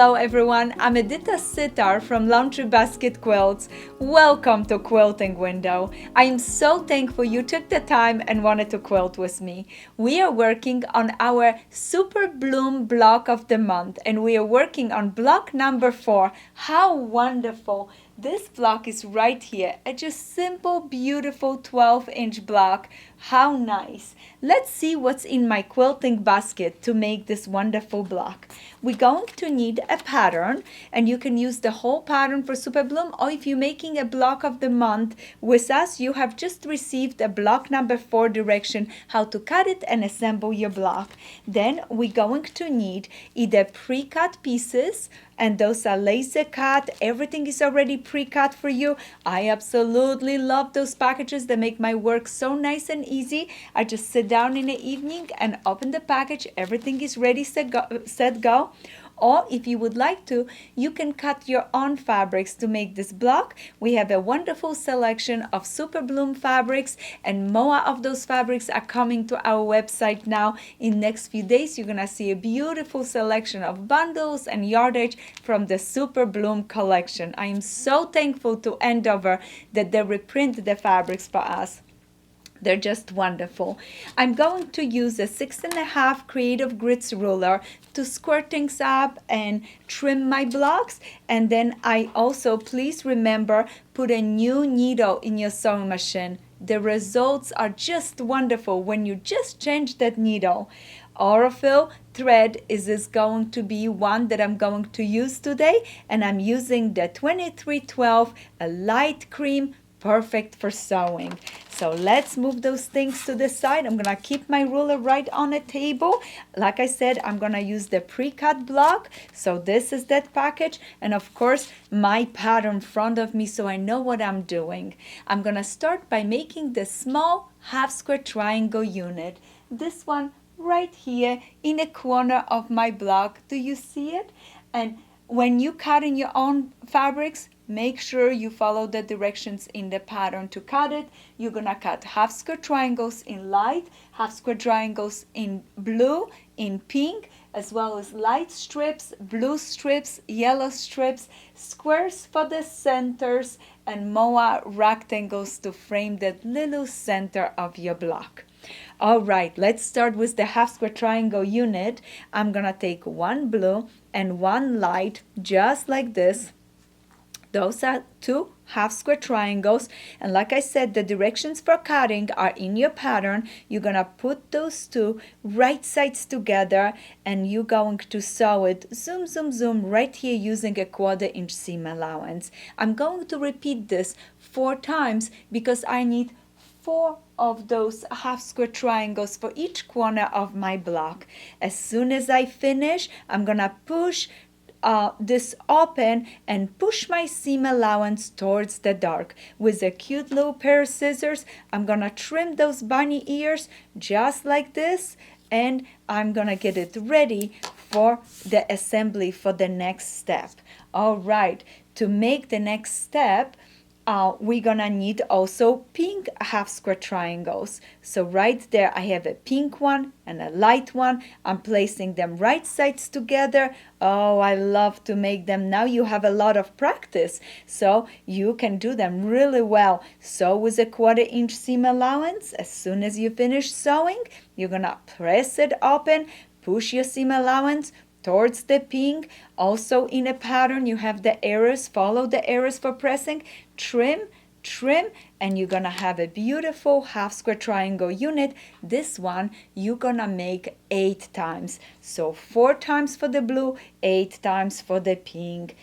Hello everyone, I'm Edyta Sitar from Laundry Basket Quilts. Welcome to Quilting Window. I am so thankful you took the time and wanted to quilt with me. We are working on our Super Bloom block of the month and we are working on block number 4. How wonderful! This block is right here, a just simple, beautiful 12-inch block. How nice! Let's see what's in my quilting basket to make this wonderful block. We're going to need a pattern, and you can use the whole pattern for Super Bloom, or if you're making a block of the month with us, you have just received a block number 4 direction how to cut it and assemble your block. Then we're going to need either pre-cut pieces, and those are laser cut. Everything is already pre-cut for you. I absolutely love those packages. They make my work so nice and easy. I just sit down in the evening and open the package. Everything is ready, set, go. Or if you would like to, you can cut your own fabrics to make this block. We have a wonderful selection of Super Bloom fabrics, and more of those fabrics are coming to our website now. In next few days, you're gonna see a beautiful selection of bundles and yardage from the Super Bloom collection. I am so thankful to Andover that they reprint the fabrics for us. They're just wonderful. I'm going to use a 6.5 Creative Grits ruler to square things up and trim my blocks. And then I also, please remember, put a new needle in your sewing machine. The results are just wonderful when you just change that needle. Aurifil thread is going to be one that I'm going to use today, and I'm using the 2312, a light cream, perfect for sewing. So let's move those things to the side. I'm gonna keep my ruler right on the table. Like I said, I'm gonna use the pre-cut block. So this is that package, and of course my pattern in front of me so I know what I'm doing. I'm gonna start by making the small half square triangle unit. This one right here in a corner of my block. Do you see it? And when you cut in your own fabrics, make sure you follow the directions in the pattern to cut it. You're gonna cut half square triangles in light, half square triangles in blue, in pink, as well as light strips, blue strips, yellow strips, squares for the centers, and more rectangles to frame that little center of your block. All right, let's start with the half square triangle unit. I'm gonna take one blue and one light, just like this. Those are two half square triangles, and like I said, the directions for cutting are in your pattern. You're gonna put those two right sides together, and you're going to sew it zoom zoom zoom right here using a 1/4 inch seam allowance. I'm going to repeat this 4 times because I need 4 of those half square triangles for each corner of my block. As soon as I finish, I'm gonna push this open and push my seam allowance towards the dark. With a cute little pair of scissors, I'm gonna trim those bunny ears just like this, and I'm gonna get it ready for the assembly for the next step. All right, to make the next step, we're gonna need also pink half square triangles. So right there I have a pink one and a light one. I'm placing them right sides together. Oh, I love to make them. Now you have a lot of practice, so you can do them really well. Sew with a 1/4 inch seam allowance. As soon as you finish sewing, you're gonna press it open, push your seam allowance towards the pink. Also in a pattern you have the arrows, follow the arrows for pressing, trim, trim, and you're gonna have a beautiful half square triangle unit. This one you're gonna make 8 times. So 4 times for the blue, 8 times for the pink.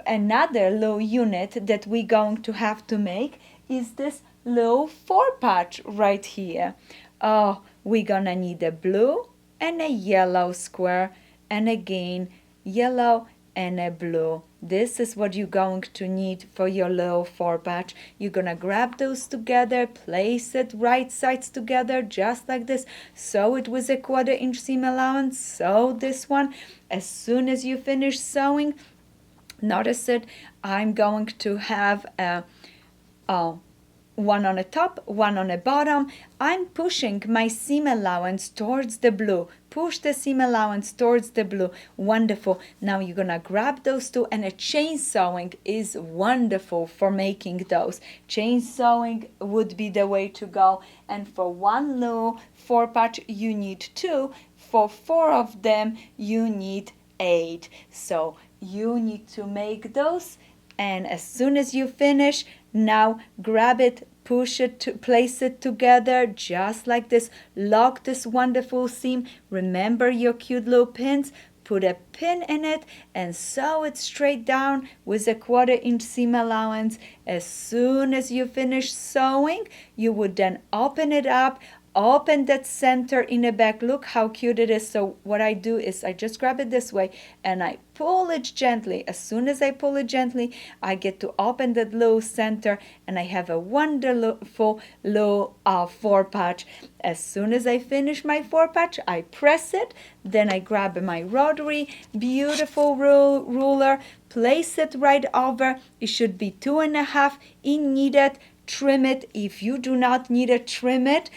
Another little unit that we're going to have to make is this little 4 patch right here. Oh, we're gonna need a blue and a yellow square, and again yellow and a blue. This is what you're going to need for your little 4 patch. You're gonna grab those together, place it right sides together just like this. Sew it with a 1/4 inch seam allowance. Sew this one. As soon as you finish sewing, notice it, I'm going to have a one on the top, one on the bottom. I'm pushing my seam allowance towards the blue. Push the seam allowance towards the blue. Wonderful. Now you're gonna grab those two, and a chain sewing is wonderful for making those. Chain sewing would be the way to go. And for one little 4-patch you need 2. For 4 of them you need 8. So you need to make those, and as soon as you finish, now grab it, push it, to place it together just like this. Lock this wonderful seam. Remember your cute little pins. Put a pin in it and sew it straight down with a 1/4-inch seam allowance. As soon as you finish sewing, you would then open it up. Open that center in the back. Look how cute it is. So what I do is I just grab it this way and I pull it gently. As soon as I pull it gently, I get to open that little center, and I have a wonderful little 4-patch. As soon as I finish my 4-patch, I press it. Then I grab my rotary, beautiful ruler, place it right over. It should be 2.5 in needed. Trim it. If you do not need it, trim it.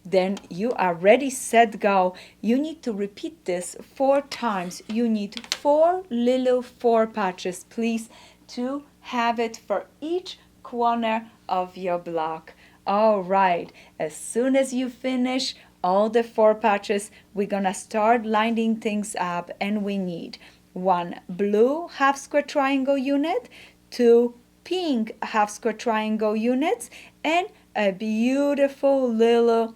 Then you are ready, set, go. You need to repeat this 4 times. You need 4 little 4-patches, please, to have it for each corner of your block. All right, as soon as you finish all the 4-patches, we're gonna start lining things up, and we need 1 blue half-square triangle unit, 2 pink half-square triangle units, and a beautiful little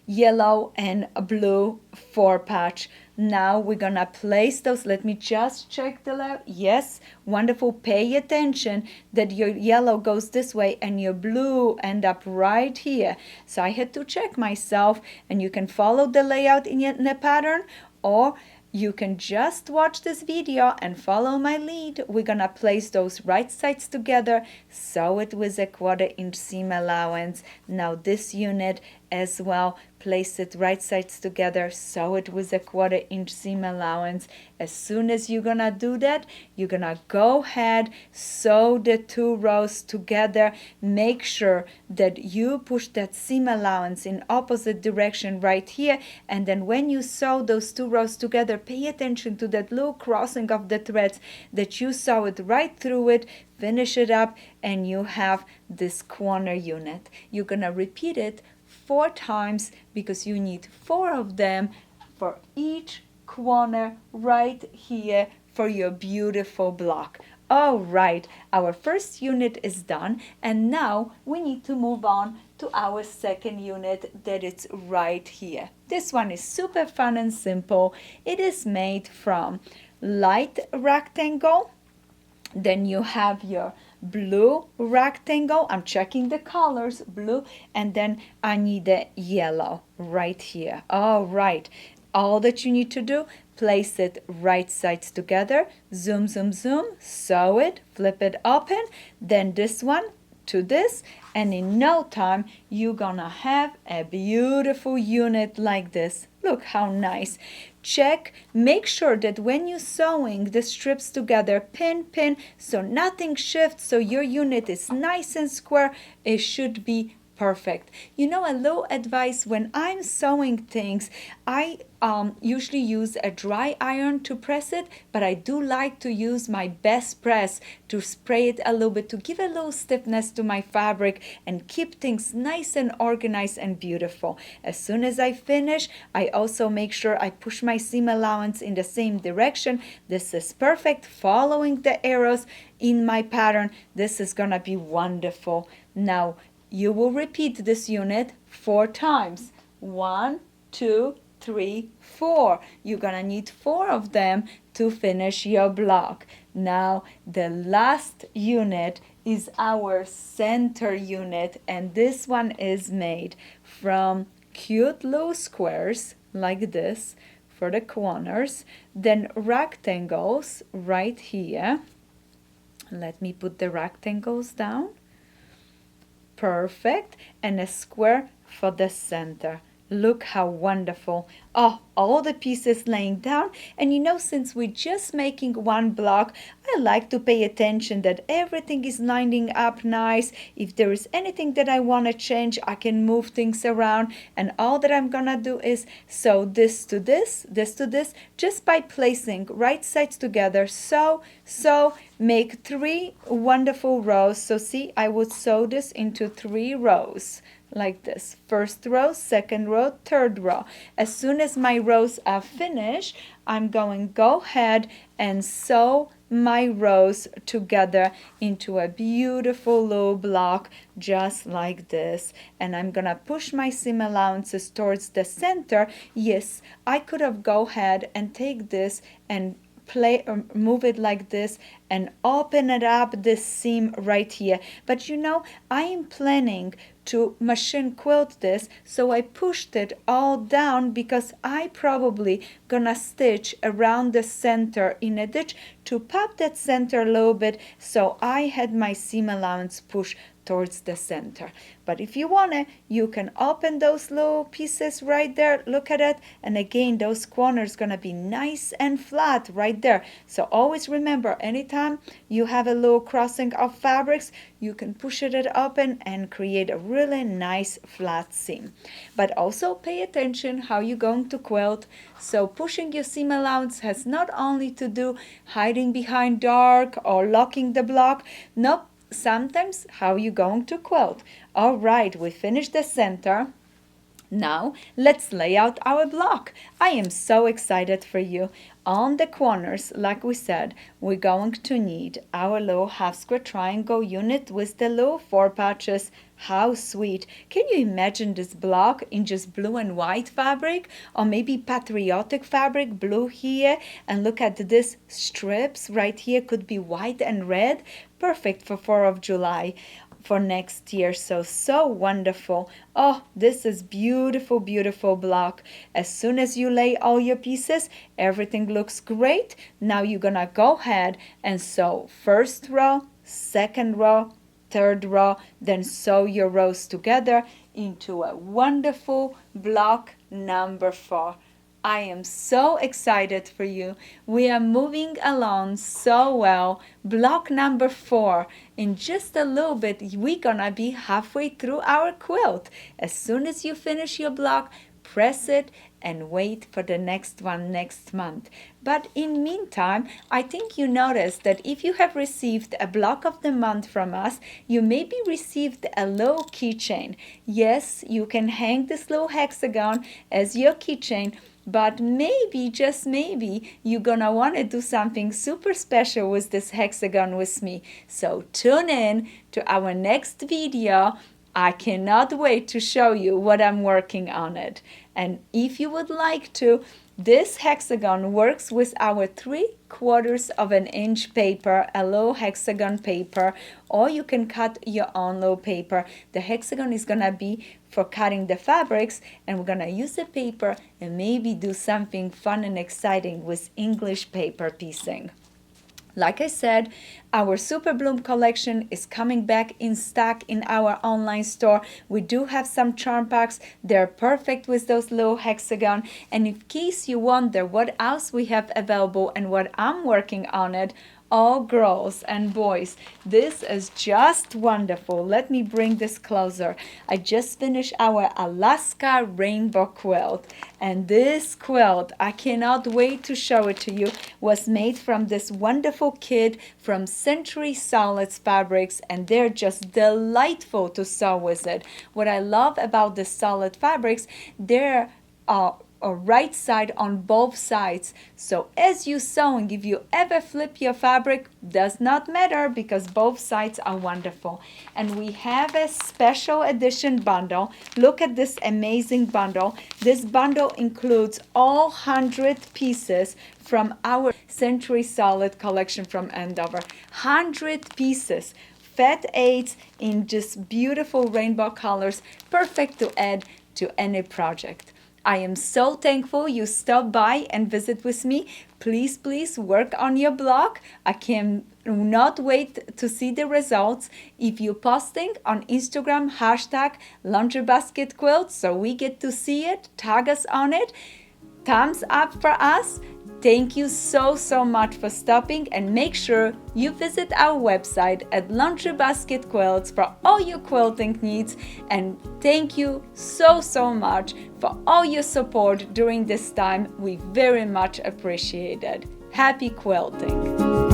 yellow and blue 4-patch. Now we're gonna place those. Let me just check the layout. Yes, wonderful. Pay attention that your yellow goes this way and your blue end up right here. So I had to check myself, and you can follow the layout in the pattern, or you can just watch this video and follow my lead. We're gonna place those right sides together, sew it with a 1/4-inch seam allowance. Now this unit as well, place it right sides together, sew it with a 1/4-inch seam allowance. As soon as you're gonna do that, you're gonna go ahead, sew the 2 rows together. Make sure that you push that seam allowance in opposite direction right here, and then when you sew those 2 rows together, pay attention to that little crossing of the threads, that you sew it right through it, finish it up, and you have this corner unit. You're gonna repeat it 4 times because you need 4 of them for each corner right here for your beautiful block. All right, our first unit is done, and now we need to move on to our second unit that is right here. This one is super fun and simple. It is made from light rectangle. Then you have your blue rectangle. I'm checking the colors, blue, and then I need the yellow right here. All right, all that you need to do, place it right sides together, zoom, zoom, zoom, sew it, flip it open, then this one to this, and in no time you're gonna have a beautiful unit like this. Look how nice. Check, make sure that when you're sewing the strips together, pin, so nothing shifts, so your unit is nice and square. It should be perfect. You know, a little advice, when I'm sewing things, I usually use a dry iron to press it, but I do like to use my best press to spray it a little bit to give a little stiffness to my fabric and keep things nice and organized and beautiful. As soon as I finish, I also make sure I push my seam allowance in the same direction. This is perfect, following the arrows in my pattern. This is gonna be wonderful. Now you will repeat this unit 4 times. 1, 2, 3, 4. You're gonna need 4 of them to finish your block. Now the last unit is our center unit, and this one is made from cute little squares like this for the corners, then rectangles right here. Let me put the rectangles down. Perfect, and a square for the center. Look how wonderful. Oh, all the pieces laying down. And you know, since we're just making one block, I like to pay attention that everything is lining up nice. If there is anything that I want to change, I can move things around. And all that I'm gonna do is sew this to this to this, just by placing right sides together. So, make 3 wonderful rows. So see, I would sew this into 3 rows like this. First row, second row, third row. As soon as my rows are finished, I'm going to go ahead and sew my rows together into a beautiful low block just like this. And I'm gonna push my seam allowances towards the center. Yes, I could have go ahead and take this and move it like this and open it up this seam right here, but you know, I am planning to machine quilt this, so I pushed it all down because I probably gonna stitch around the center in a ditch to pop that center a little bit, so I had my seam allowance push towards the center. But if you wanna, you can open those little pieces right there, look at it, and again those corners gonna be nice and flat right there. So always remember, anytime you have a little crossing of fabrics, you can push it open and create a really nice flat seam. But also pay attention how you're going to quilt. So pushing your seam allowance has not only to do hiding behind dark or locking the block. Nope, sometimes how you going to quilt. All right, we finished the center. Now let's lay out our block. I am so excited for you. On the corners, like we said, we're going to need our little half square triangle unit with the little 4 patches. How sweet. Can you imagine this block in just blue and white fabric, or maybe patriotic fabric, blue here, and look at this strips right here, could be white and red. Perfect for 4th of July for next year. So wonderful. Oh, this is beautiful, beautiful block. As soon as you lay all your pieces, everything looks great. Now you're gonna go ahead and sew first row, second row, third row, then sew your rows together into a wonderful block number 4. I am so excited for you. We are moving along so well. Block number 4. In just a little bit, we're gonna be halfway through our quilt. As soon as you finish your block, press it and wait for the next one next month. But in meantime, I think you noticed that if you have received a block of the month from us, you maybe received a little keychain. Yes, you can hang this little hexagon as your keychain, but maybe, just maybe, you're gonna wanna do something super special with this hexagon with me. So tune in to our next video. I cannot wait to show you what I'm working on it. And if you would like to, this hexagon works with our 3/4 of an inch paper, a little hexagon paper, or you can cut your own little paper. The hexagon is gonna be for cutting the fabrics, and we're gonna use the paper and maybe do something fun and exciting with English paper piecing. Like I said, our Super Bloom collection is coming back in stock in our online store. We do have some charm packs. They're perfect with those little hexagon. And in case you wonder what else we have available and what I'm working on it, all girls and boys, this is just wonderful. Let me bring this closer. I just finished our Alaska rainbow quilt, and this quilt, I cannot wait to show it to you, was made from this wonderful kit from Century Solids fabrics, and they're just delightful to sew with it. What I love about the solid fabrics, they're or right side on both sides. So as you sewing, if you ever flip your fabric, does not matter because both sides are wonderful. And we have a special edition bundle. Look at this amazing bundle. This bundle includes all 100 pieces from our Century Solid collection from Andover. 100 pieces. Fat 8s in just beautiful rainbow colors, perfect to add to any project. I am so thankful you stopped by and visit with me. Please work on your block. I can not wait to see the results. If you're posting on Instagram, hashtag laundry basket quilts, so we get to see it, tag us on it. Thumbs up for us. Thank you so much for stopping, and make sure you visit our website at Laundry Basket Quilts for all your quilting needs. And thank you so much for all your support during this time. We very much appreciate it. Happy quilting!